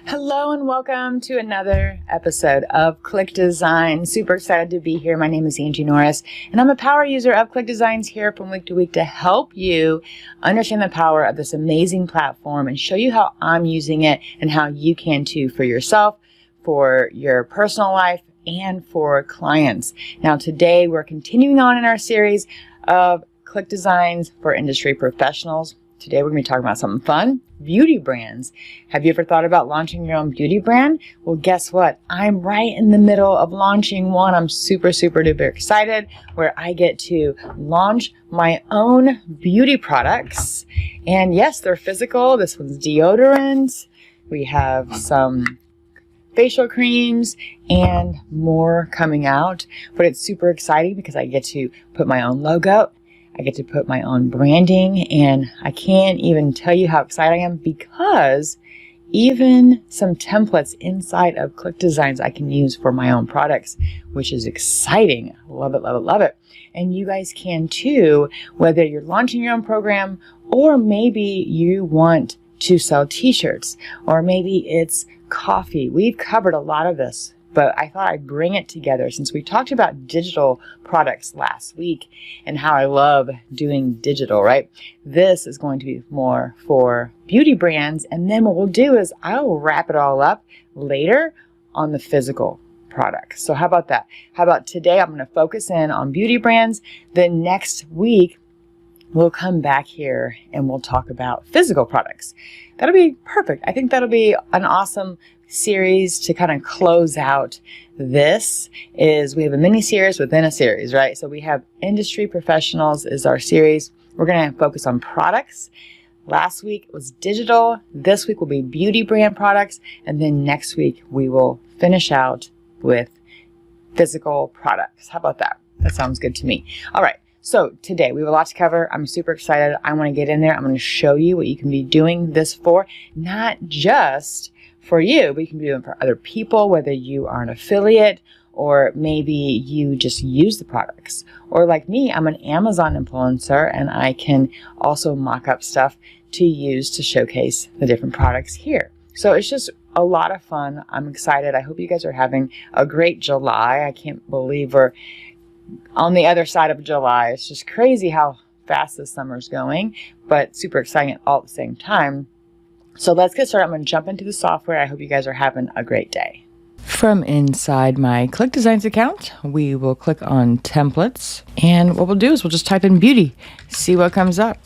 Hello and welcome to another episode of ClickDesigns. Super excited to be here. My name is Angie Norris and I'm a power user of ClickDesigns here from week to week to help you understand the power of this amazing platform and show you how I'm using it and how you can too for yourself, for your personal life, and for clients. Now today we're continuing on in our series of ClickDesigns for industry professionals. Today we're going to be talking about something fun, beauty brands. Have you ever thought about launching your own beauty brand? Well, guess what? I'm right in the middle of launching one. I'm super duper excited where I get to launch my own beauty products. And yes, they're physical. This one's deodorant. We have some facial creams and more coming out. But it's super exciting because I get to put my own logo. I get to put my own branding, and I can't even tell you how excited I am because even some templates inside of ClickDesigns I can use for my own products, which is exciting. Love it, love it, love it. And you guys can too, whether you're launching your own program or maybe you want to sell t-shirts or maybe it's coffee. We've covered a lot of this, but I thought I'd bring it together since we talked about digital products last week and how I love doing digital, right? This is going to be more for beauty brands. And then what we'll do is I'll wrap it all up later on the physical products. So how about that? How about today I'm going to focus in on beauty brands. Then next week, we'll come back here and we'll talk about physical products. That'll be perfect. I think that'll be an awesome series to kind of close out. This is, we have a mini series within a series, right? So we have industry professionals is our series. We're going to focus on products. Last week was digital. This week will be beauty brand products. And then next week we will finish out with physical products. How about that? That sounds good to me. All right. So today we have a lot to cover. I'm super excited. I want to get in there. I'm going to show you what you can be doing this for, not just for you, but you can be doing it for other people, whether you are an affiliate or maybe you just use the products. Or like me, I'm an Amazon influencer and I can also mock up stuff to use to showcase the different products here. So it's just a lot of fun. I'm excited. I hope you guys are having a great July. I can't believe we're on the other side of July. It's just crazy how fast this summer's going, but super exciting all at the same time. So let's get started. I'm going to jump into the software. I hope you guys are having a great day. From inside my ClickDesigns account, we will click on templates. And what we'll do is we'll just type in beauty, see what comes up.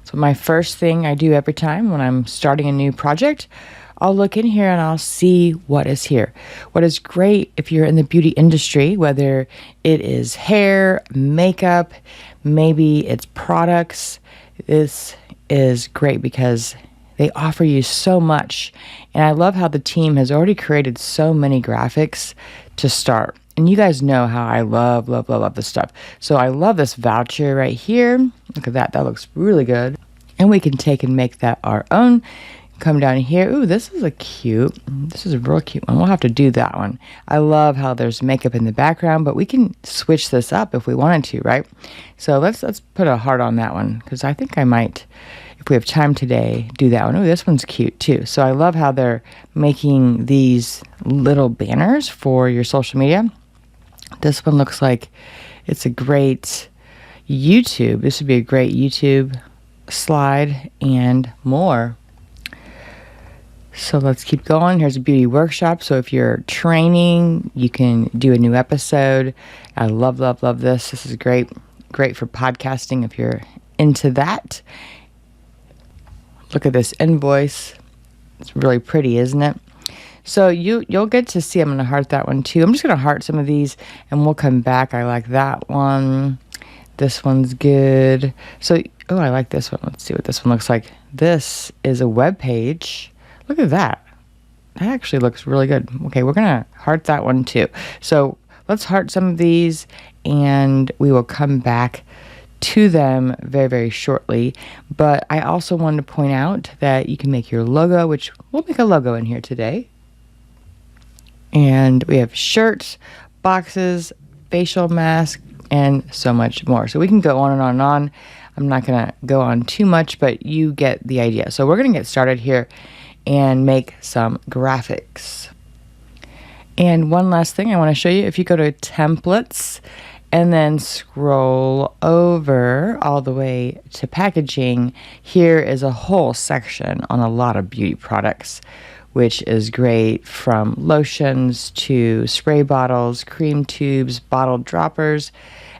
So my first thing I do every time when I'm starting a new project, I'll look in here and I'll see what is here. What is great if you're in the beauty industry, whether it is hair, makeup, maybe it's products, this is great because they offer you so much. And I love how the team has already created so many graphics to start. And you guys know how I love this stuff. So I love this voucher right here. Look at that. That looks really good. And we can take and make that our own. Come down here. Ooh, this is a real cute one. We'll have to do that one. I love how there's makeup in the background, but we can switch this up if we wanted to, right? So let's put a heart on that one because I think I might, if we have time today, do that one. Oh, this one's cute too. So I love how they're making these little banners for your social media. This one looks like it's a great YouTube. This would be a great YouTube slide and more. So let's keep going. Here's a beauty workshop. So if you're training, you can do a new episode. I love this. This is great for podcasting if you're into that. Look at this invoice. It's really pretty, isn't it? So you'll get to see, I'm going to heart that one too. I'm just going to heart some of these and we'll come back. I like that one. This one's good. So, oh, I like this one. Let's see what this one looks like. This is a web page. Look at that. That actually looks really good. Okay, we're going to heart that one too. So let's heart some of these and we will come back to them very shortly. But I also wanted to point out that you can make your logo, which we'll make a logo in here today. And we have shirts, boxes, facial mask, and so much more. So we can go on and on and on. I'm not going to go on too much, but you get the idea. So we're going to get started here. and make some graphics. And one last thing I want to show you, if you go to templates and then scroll over all the way to packaging, here is a whole section on a lot of beauty products, which is great, from lotions to spray bottles, cream tubes, bottled droppers.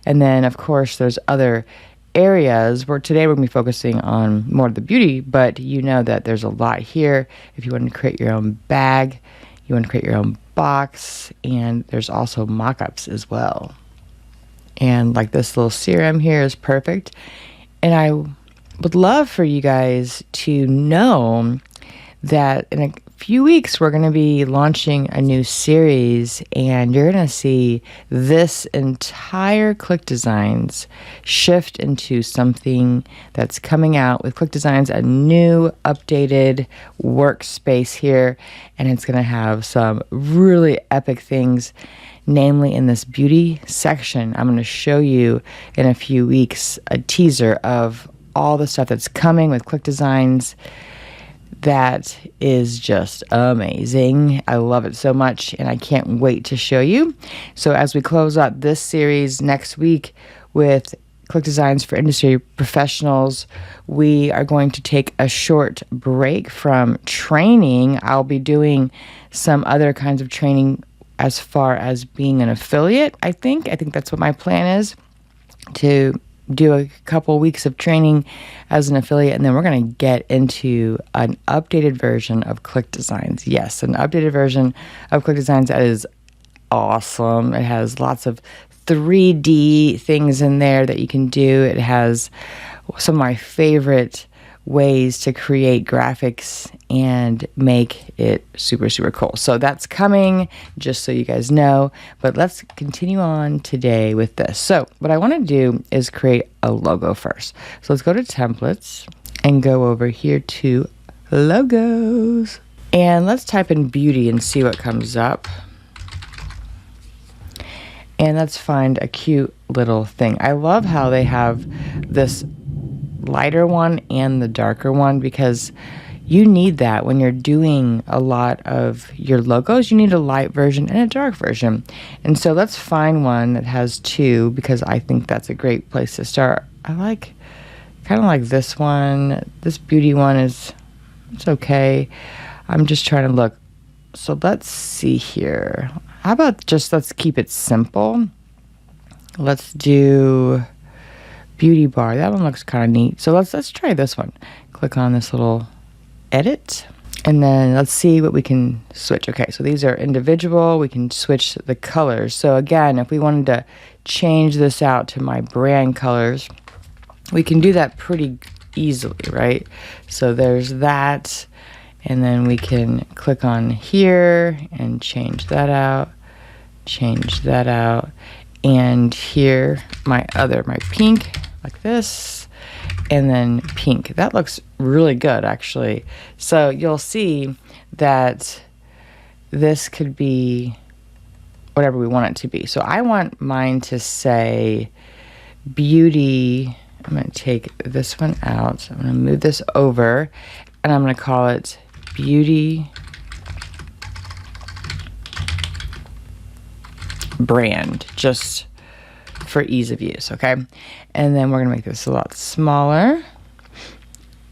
And then of course there's other areas where today we're going to be focusing on more of the beauty, but you know that there's a lot here. If you want to create your own bag, you want to create your own box, and there's also mock-ups as well. And like this little serum here is perfect. And I would love for you guys to know that in a few weeks we're going to be launching a new series, and you're going to see this entire ClickDesigns shift into something that's coming out with ClickDesigns, a new updated workspace here, and it's going to have some really epic things, namely in this beauty section. I'm going to show you in a few weeks a teaser of all the stuff that's coming with ClickDesigns. That is just amazing. I love it so much, and I can't wait to show you. So as we close out this series next week with ClickDesigns for industry professionals, we are going to take a short break from training. I'll be doing some other kinds of training as far as being an affiliate. I think that's what my plan is, to do a couple weeks of training as an affiliate, and then we're going to get into an updated version of ClickDesigns. Yes, an updated version of ClickDesigns that is awesome. It has lots of 3D things in there that you can do. It has some of my favorite ways to create graphics and make it super, super cool. So that's coming, just so you guys know. But let's continue on today with this. So what I want to do is create a logo first. So let's go to templates and go over here to logos. And let's type in beauty and see what comes up. And let's find a cute little thing. I love how they have this lighter one and the darker one, because you need that when you're doing a lot of your logos. You need a light version and a dark version. And so let's find one that has two, because I think that's a great place to start. I kind of like this one. This beauty one it's okay. I'm just trying to look. So let's see here. How about let's keep it simple. Let's do beauty bar. That one looks kind of neat. So let's try this one. Click on this little edit, and then let's see what we can switch. Okay, so these are individual. We can switch the colors. So again, if we wanted to change this out to my brand colors, we can do that pretty easily, right? So there's that, and then we can click on here and change that out, and here my pink, like this, and then pink. That looks really good, actually. So you'll see that this could be whatever we want it to be. So I want mine to say beauty. I'm going to take this one out. I'm going to move this over, and I'm going to call it beauty brand, just for ease of use, okay? And then we're going to make this a lot smaller.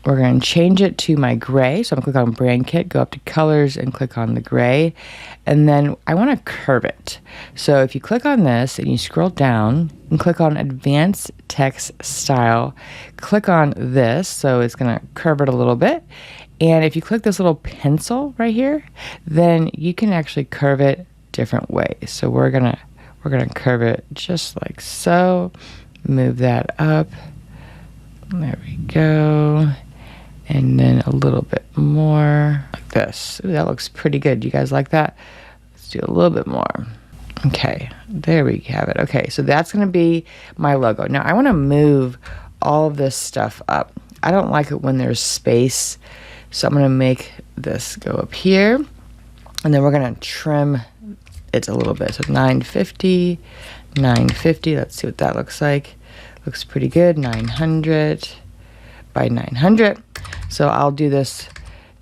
We're going to change it to my gray. So I'm going to click on brand kit, go up to colors, and click on the gray. And then I want to curve it. So if you click on this and you scroll down and click on advanced text style, click on this. So it's going to curve it a little bit. And if you click this little pencil right here, then you can actually curve it different ways. So we're gonna curve it just like so. Move that up. There we go. And then a little bit more like this. Ooh, that looks pretty good. You guys like that? Let's do a little bit more. Okay, there we have it. Okay, so that's gonna be my logo. Now I want to move all of this stuff up. I don't like it when there's space, so I'm gonna make this go up here, and then we're gonna trim it a little bit. So 950, 950. Let's see what that looks like. Looks pretty good. 900 by 900. So I'll do this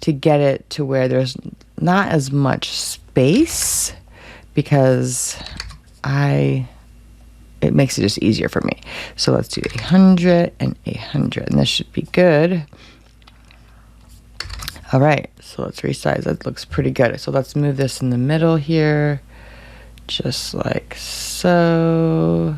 to get it to where there's not as much space, because it makes it just easier for me. So let's do 100 and 100, and this should be good. All right, so let's resize. That looks pretty good. So let's move this in the middle here, just like so.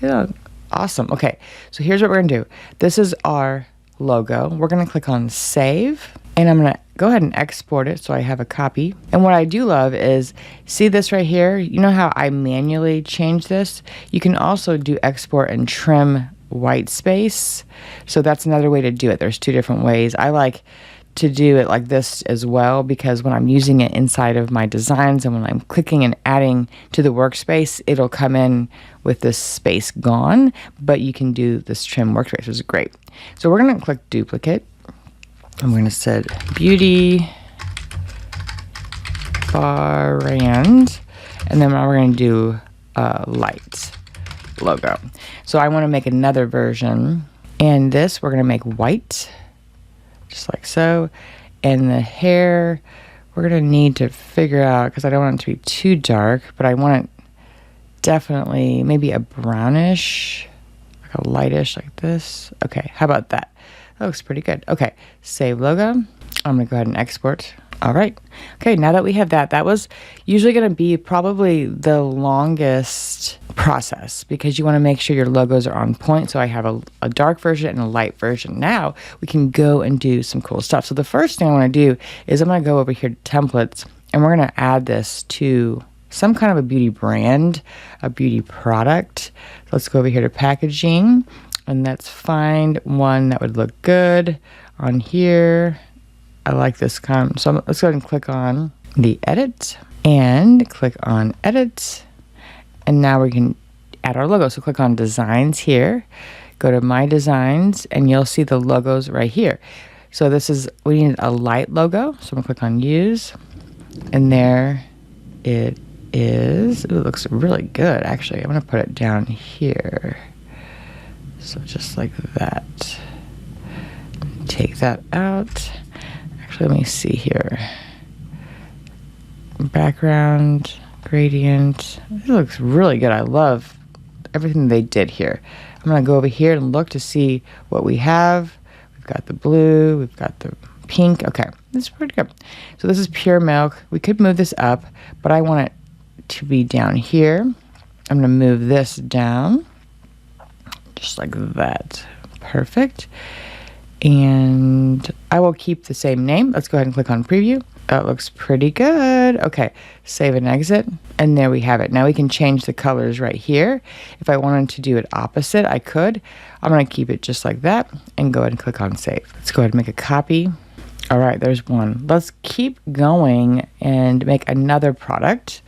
Yeah, awesome. Okay, so here's what we're gonna do. This is our logo. We're gonna click on Save, and I'm gonna go ahead and export it so I have a copy. And what I do love is, see this right here? You know how I manually change this? You can also do export and trim white space. So that's another way to do it. There's two different ways. I like to do it like this as well, because when I'm using it inside of my designs and when I'm clicking and adding to the workspace, it'll come in with this space gone, but you can do this trim workspace, which is great. So we're going to click duplicate. I'm going to set beauty brand, and then we're going to do light logo. So I want to make another version, and this we're going to make white, just like so. And the hair, we're going to need to figure out, because I don't want it to be too dark, but I want it definitely maybe a brownish, like a lightish like this. Okay, how about that? That looks pretty good. Okay, save logo. I'm going to go ahead and export. All right. Okay, now that we have that, that was usually going to be probably the longest process, because you want to make sure your logos are on point. So I have a dark version and a light version. Now we can go and do some cool stuff. So the first thing I want to do is I'm going to go over here to templates, and we're going to add this to some kind of a beauty brand, a beauty product. Let's go over here to packaging, and let's find one that would look good on here. I like this kind. So let's go ahead and click on the edit and click on edit. And now we can add our logo. So click on designs here, go to my designs, and you'll see the logos right here. So this is, we need a light logo. So I'm gonna click on use, and there it is. Ooh, it looks really good. Actually, I'm gonna put it down here. So just like that. Take that out. Actually, let me see here. Background, gradient. It looks really good. I love everything they did here. I'm going to go over here and look to see what we have. We've got the blue. We've got the pink. Okay, this is pretty good. So this is pure milk. We could move this up, but I want it to be down here. I'm going to move this down just like that. Perfect. And I will keep the same name. Let's go ahead and click on preview. That looks pretty good. Okay, save and exit. And there we have it. Now we can change the colors right here. If I wanted to do it opposite, I could. I'm going to keep it just like that and go ahead and click on save. Let's go ahead and make a copy. All right, there's one. Let's keep going and make another product.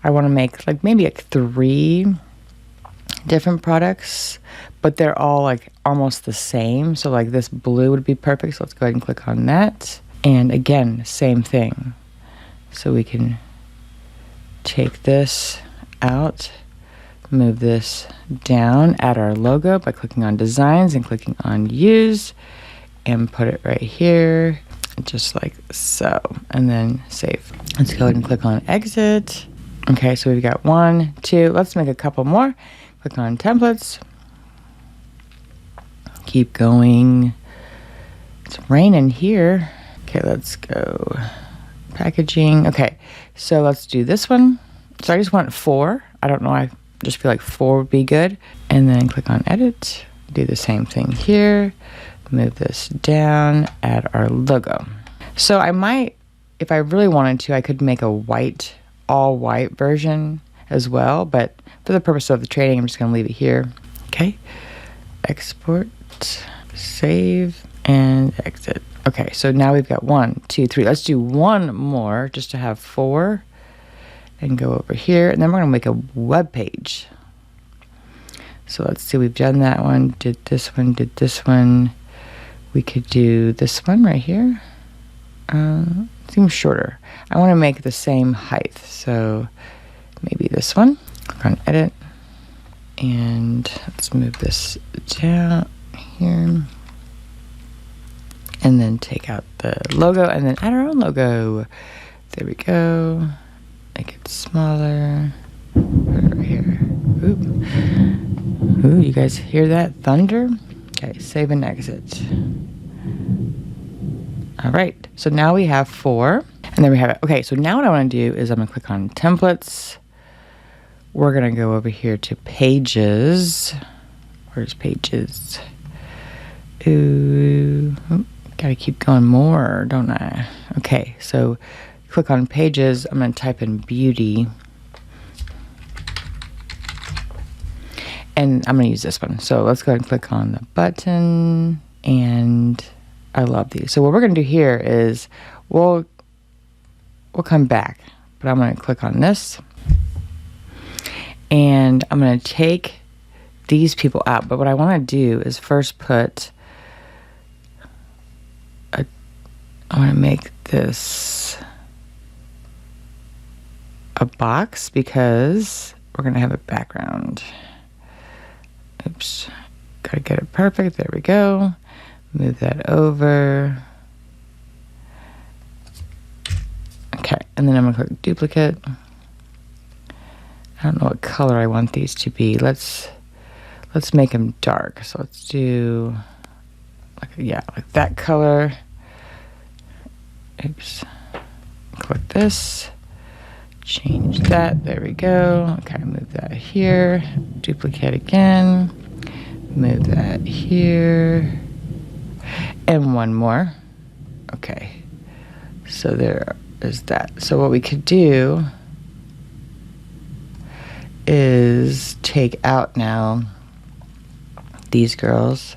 I want to make like maybe like 3 different products, but they're all like almost the same. So like this blue would be perfect. So let's go ahead and click on that. And again, same thing. So we can take this out, move this down, add our logo by clicking on designs and clicking on use, and put it right here, just like so, and then save. Let's go ahead and click on exit. Okay, so we've got 1, 2, let's make a couple more. Click on templates. Keep going. It's raining here. Okay, let's go packaging. Okay, so let's do this one. So I just want 4. I don't know, I just feel like 4 would be good. And then click on edit. Do the same thing here. Move this down, add our logo. So I might, if I really wanted to, I could make a white, all white version as well, but for the purpose of the training, I'm just going to leave it here. Okay, export, save, and exit. Okay, so now we've got 1, 2, 3. Let's do one more just to have 4, and go over here, and then we're going to make a web page. So let's see, we've done that one, did this one, did this one. We could do this one right here. Seems shorter. I want to make the same height, so maybe this one. Click on edit, and let's move this down here. And then take out the logo and then add our own logo. There we go. Make it smaller. Put it right here. Oop. Ooh, you guys hear that thunder? Okay, save and exit. All right, so now we have 4, and there we have it. Okay, so now what I want to do is I'm going to click on templates. We're going to go over here to pages. Where's pages? Ooh, gotta keep going more, don't I? Okay, so click on pages. I'm going to type in beauty. And I'm going to use this one. So let's go ahead and click on the button. And I love these. So what we're going to do here is we'll come back. But I'm going to click on this. And I'm going to take these people out. But what I want to do is first put I want to make this a box because we're going to have a background. Oops. Got to get it perfect. There we go. Move that over. Okay. And then I'm going to click duplicate. I don't know what color I want these to be. Let's make them dark. So let's do like that color. Oops. Click this. Change that. There we go. Okay, move that here. Duplicate again. Move that here. And one more. Okay. So there is that. So what we could do is take out now these girls.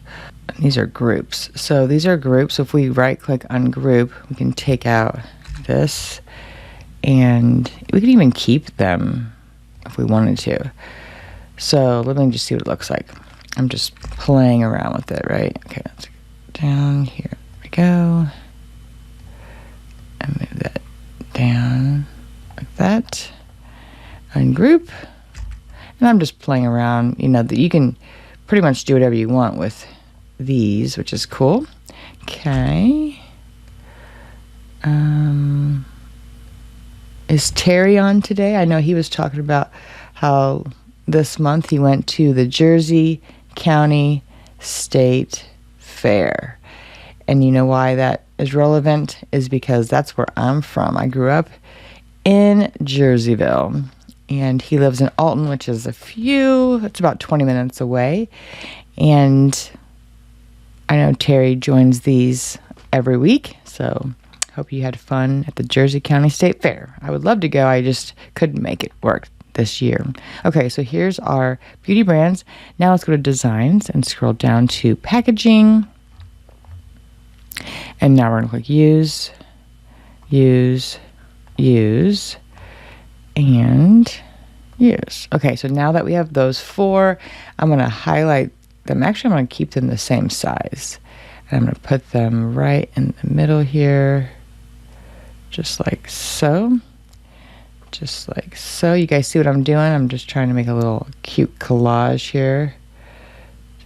These are groups. So these are groups. So if we right click on group, we can take out this and we could even keep them if we wanted to. So let me just see what it looks like. I'm just playing around with it, right? Okay, let's go down here. There we go. And move that down like that. Ungroup. And I'm just playing around. You know, that you can pretty much do whatever you want with these, which is cool. Okay. Is Terry on today? I know he was talking about how this month he went to the Jersey County State Fair. And you know why that is relevant? Is because that's where I'm from. I grew up in Jerseyville. And he lives in Alton, which is it's about 20 minutes away. And I know Terry joins these every week, so hope you had fun at the Jersey County State Fair. I would love to go. I just couldn't make it work this year. Okay, so here's our beauty brands. Now let's go to designs and scroll down to packaging. And now we're going to click use, and use. Okay, so now that we have those 4, I'm going to highlight them. Actually, I'm going to keep them the same size. And I'm going to put them right in the middle here. Just like so. Just like so. You guys see what I'm doing? I'm just trying to make a little cute collage here.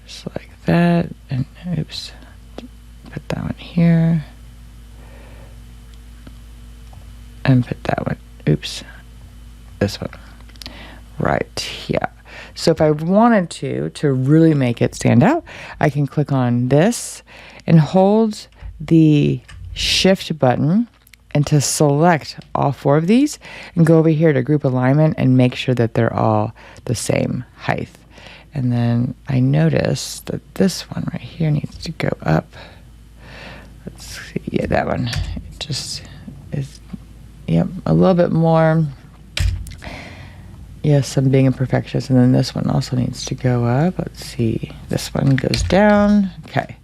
Just like that. And oops. Put that one here. And put that one. Oops. This one. Right here. So if I wanted to really make it stand out, I can click on this and hold the shift button and to select all 4 of these and go over here to group alignment and make sure that they're all the same height. And then I notice that this one right here needs to go up. Let's see. Yeah, that one. It just is, yep, a little bit more. Yes, I'm being a perfectionist. And then this one also needs to go up. Let's see. This one goes down. Okay.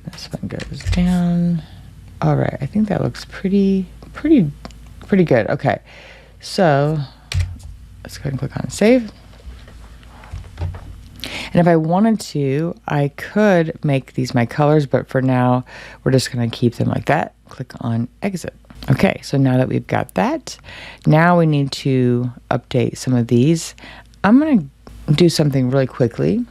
This one goes down. All right. I think that looks pretty good. Okay. So let's go ahead and click on save. And if I wanted to, I could make these my colors, but for now, we're just going to keep them like that. Click on exit. Okay, so now that we've got that, now we need to update some of these. I'm going to do something really quickly.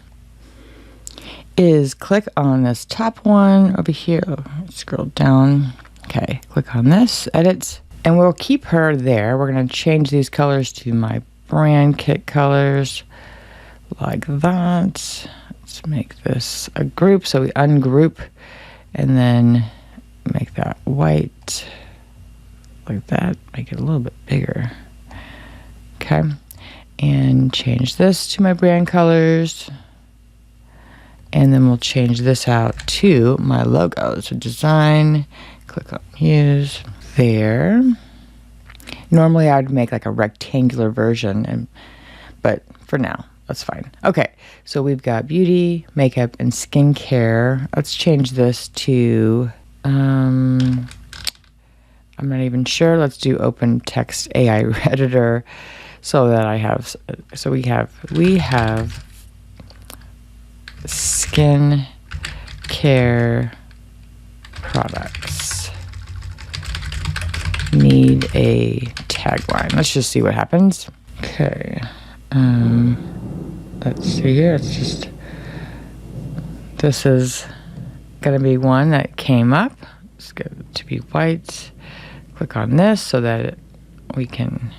is click on this top one over here. Scroll down. Okay, click on this, edit, and we'll keep her there. We're going to change these colors to my brand kit colors like that. Let's make this a group. So we ungroup and then make that white like that. Make it a little bit bigger. Okay, and change this to my brand colors. And then we'll change this out to my logo. So design, click on use, there. Normally I'd make like a rectangular version, but for now, that's fine. Okay, so we've got beauty, makeup, and skincare. Let's change this to, I'm not even sure. Let's do open text AI editor so that we have skin care products need a tagline. Let's just see what happens. Okay, let's see here. This is gonna be one that came up. Let's go to be white. Click on this so that we can,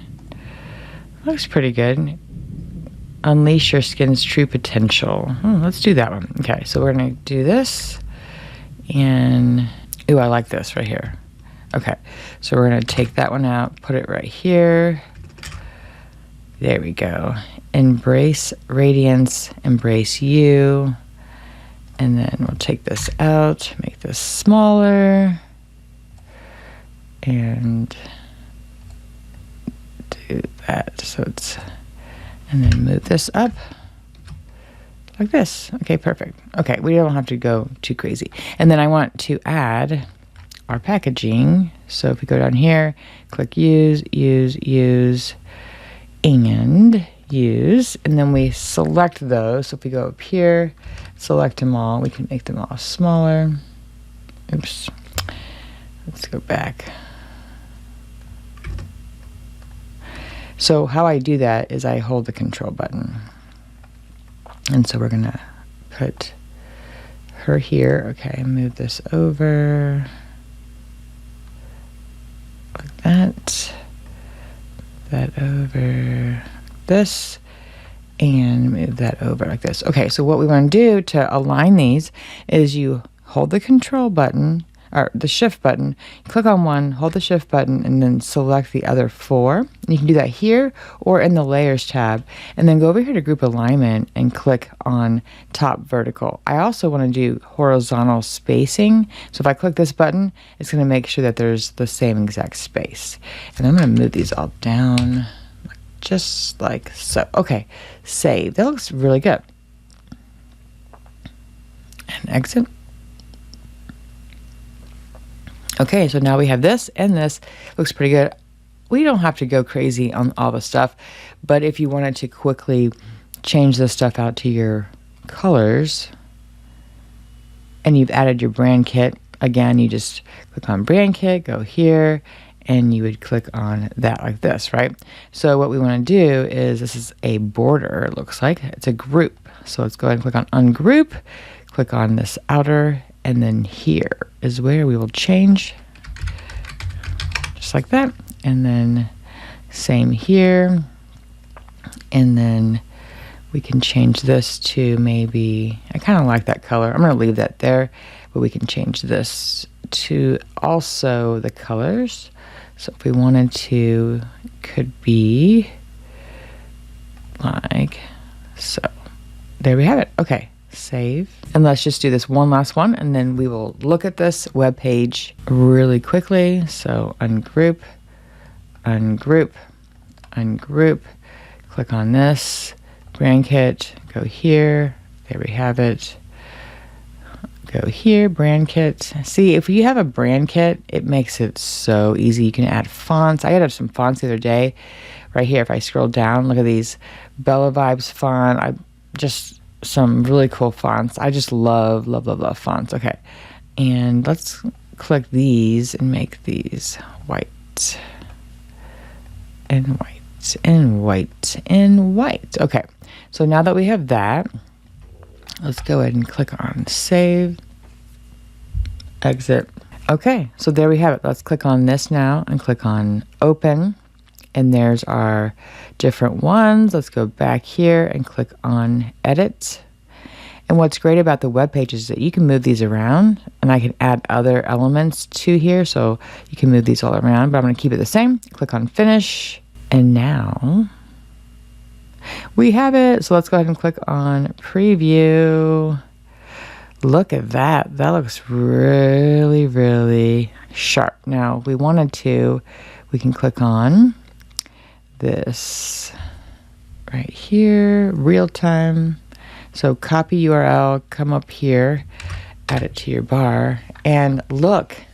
looks pretty good. Unleash your skin's true potential. Let's do that one. Okay, so we're gonna do this, and ooh, I like this right here. Okay, so we're gonna take that one out, put it right here. There we go. Embrace radiance, embrace you. And then we'll take this out, make this smaller, and do that. So it's, and then move this up like this. Okay, perfect. Okay, we don't have to go too crazy. And then I want to add our packaging. So if we go down here, click use, and then we select those. So if we go up here, select them all, we can make them all smaller. Oops. Let's go back. So how I do that is I hold the control button. And so we're gonna put her here. Okay, move this over like that. That over this, and move that over like this. Okay, so what we want to do to align these is you hold the control button, or the shift button, click on one, hold the shift button, and then select the other four. And you can do that here or in the layers tab, and then go over here to group alignment and click on top vertical. I also want to do horizontal spacing. So if I click this button, it's going to make sure that there's the same exact space. And I'm going to move these all down just like so. Okay, save. That looks really good. And exit. Okay, so now we have this, and this looks pretty good. We don't have to go crazy on all the stuff, but if you wanted to quickly change this stuff out to your colors, and you've added your brand kit, again, you just click on brand kit, go here, and you would click on that like this, right? So what we want to do is, this is a border, it looks like. It's a group. So let's go ahead and click on ungroup, click on this outer, and then here is where we will change, just like that. And then same here. And then we can change this to maybe, I kind of like that color. I'm going to leave that there, but we can change this to also the colors. So if we wanted to, could be like so. There we have it. Okay. Save. And let's just do this one last one, and then we will look at this web page really quickly. So ungroup, ungroup, ungroup, click on this, brand kit, go here, there we have it. Go here, brand kit. See, if you have a brand kit, it makes it so easy. You can add fonts. I added some fonts the other day. Right here, if I scroll down, look at these Bella Vibes font. I just some really cool fonts. I just love fonts. Okay, and let's click these and make these white and white and white and white. Okay, so now that we have that, Let's go ahead and click on save, exit. Okay, so there we have it. Let's click on this now and click on open. And there's our different ones. Let's go back here and click on edit. And what's great about the web page is that you can move these around, and I can add other elements to here, so you can move these all around, but I'm going to keep it the same. Click on finish, and now we have it. So let's go ahead and click on preview. Look at that. That looks really, really sharp. Now, if we wanted to, we can click on this right here, real time. So copy URL, come up here, add it to your bar, and looky.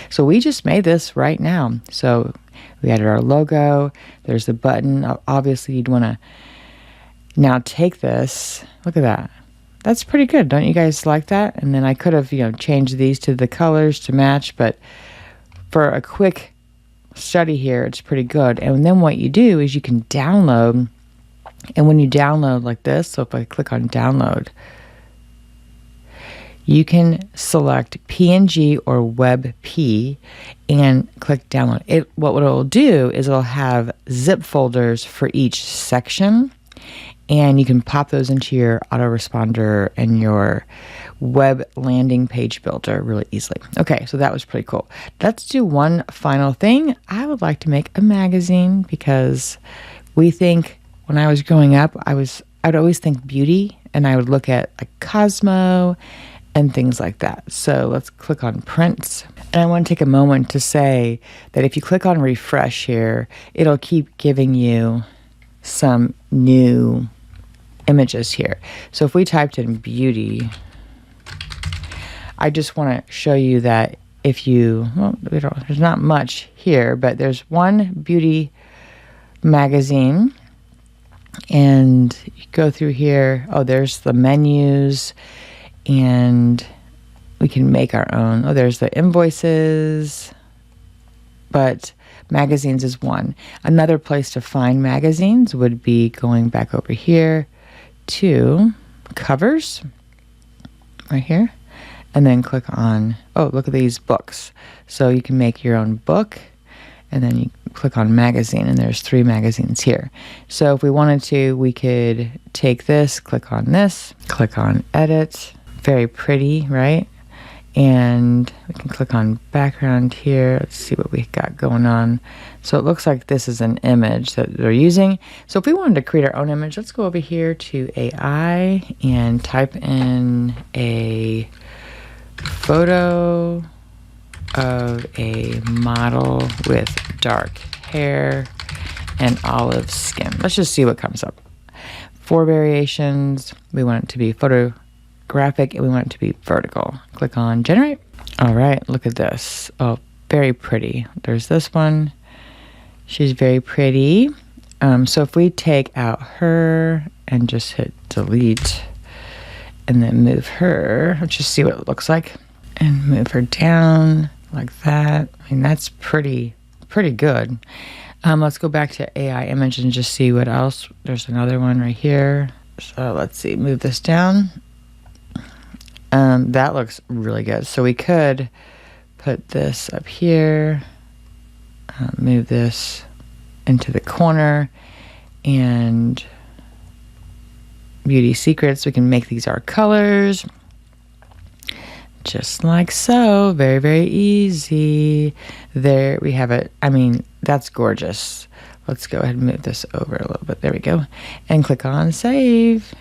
So we just made this right now. So we added our logo. There's the button. Obviously, you'd want to now take this. Look at that. That's pretty good. Don't you guys like that? And then I could have, changed these to the colors to match, but for a quick study here, it's pretty good. And then what you do is you can download. And when you download like this, so if I click on download, you can select PNG or WebP and click download. What it'll do is it'll have zip folders for each section, and you can pop those into your autoresponder and your web landing page builder really easily. Okay, so that was pretty cool. Let's do one final thing. I would like to make a magazine because we think, when I was growing up, I'd always think beauty, and I would look at like Cosmo and things like that. So let's click on prints. And I want to take a moment to say that if you click on refresh here, it'll keep giving you some new images here. So if we typed in beauty, I just want to show you that if you, there's not much here, but there's one beauty magazine. And you go through here. Oh, there's the menus, and we can make our own. Oh, there's the invoices, but magazines is one. Another place to find magazines would be going back over here to covers, right here, and then click on, oh, look at these books. So you can make your own book, and then you click on magazine, and there's 3 magazines here. So if we wanted to, we could take this, click on this, click on edit. Very pretty, right? And we can click on background here. Let's see what we got going on. So it looks like this is an image that they're using. So if we wanted to create our own image, let's go over here to AI and type in a photo of a model with dark hair and olive skin. Let's just see what comes up. 4 variations. We want it to be photographic, and we want it to be vertical. Click on generate. All right, look at this. Oh, very pretty. There's this one. She's very pretty. So if we take out her and just hit delete and then move her, let's just see what it looks like, and move her down like that. I mean, that's pretty good. Let's go back to AI image and just see what else. There's another one right here. So let's see, move this down. That looks really good. So we could put this up here, move this into the corner, and beauty secrets. We can make these our colors. Just like so. Very, very easy. There we have it. I mean, that's gorgeous. Let's go ahead and move this over a little bit. There we go. And click on save.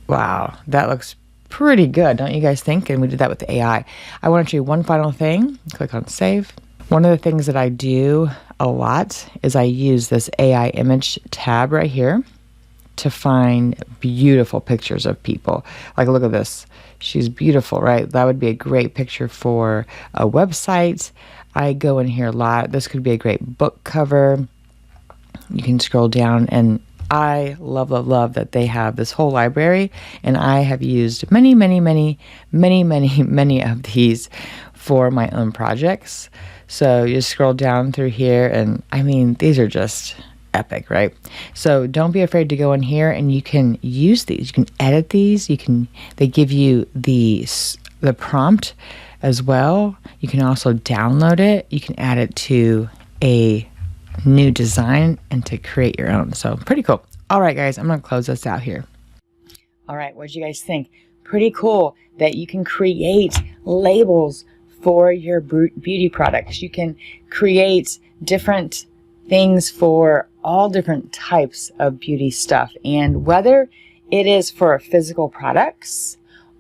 Wow, that looks pretty good, don't you guys think? And we did that with the AI. I want to show you one final thing. Click on save. One of the things that I do a lot is I use this AI image tab right here to find beautiful pictures of people. Like, look at this. She's beautiful, right? That would be a great picture for a website. I go in here a lot. This could be a great book cover. You can scroll down, and I love that they have this whole library, and I have used many of these for my own projects. So you scroll down through here, and I mean, these are just epic, right? So don't be afraid to go in here and you can use these. You can edit these. They give you the prompt as well. You can also download it. You can add it to a new design and to create your own. So pretty cool. All right, guys, I'm going to close this out here. All right, what did you guys think? Pretty cool that you can create labels for your beauty products. You can create different things for all different types of beauty stuff. And whether it is for physical products,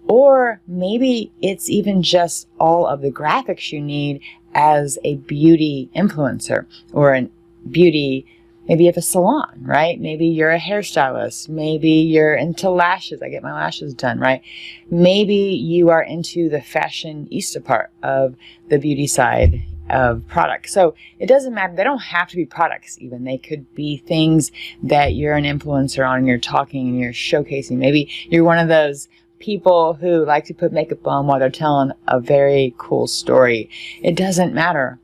or maybe it's even just all of the graphics you need as a beauty influencer or a beauty, maybe you have a salon, right? Maybe you're a hairstylist. Maybe you're into lashes. I get my lashes done, right? Maybe you are into the fashionista part of the beauty side of products. So it doesn't matter. They don't have to be products even. They could be things that you're an influencer on and you're talking and you're showcasing. Maybe you're one of those people who like to put makeup on while they're telling a very cool story. It doesn't matter.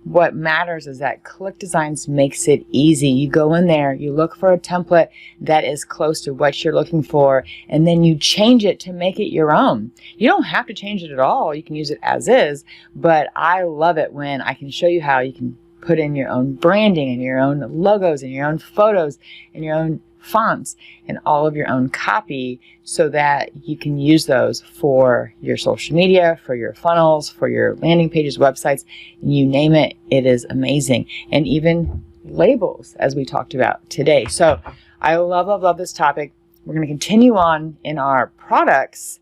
What matters is that ClickDesigns makes it easy. You go in there, you look for a template that is close to what you're looking for, and then you change it to make it your own. You don't have to change it at all. You can use it as is, but I love it when I can show you how you can put in your own branding and your own logos and your own photos and your own fonts and all of your own copy so that you can use those for your social media, for your funnels, for your landing pages, websites, you name it. It is amazing. And even labels, as we talked about today. So I love this topic. We're going to continue on in our products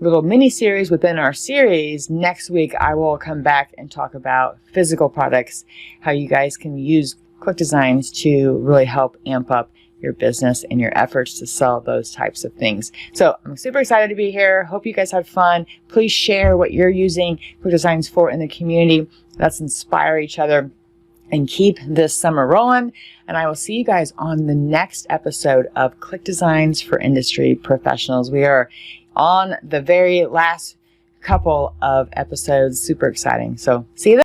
little mini series within our series. Next week, I will come back and talk about physical products, how you guys can use ClickDesigns to really help amp up your business and your efforts to sell those types of things. So I'm super excited to be here. Hope you guys had fun. Please share what you're using ClickDesigns for in the community. Let's inspire each other and keep this summer rolling. And I will see you guys on the next episode of ClickDesigns for Industry Professionals. We are on the very last couple of episodes. Super exciting. So see you then.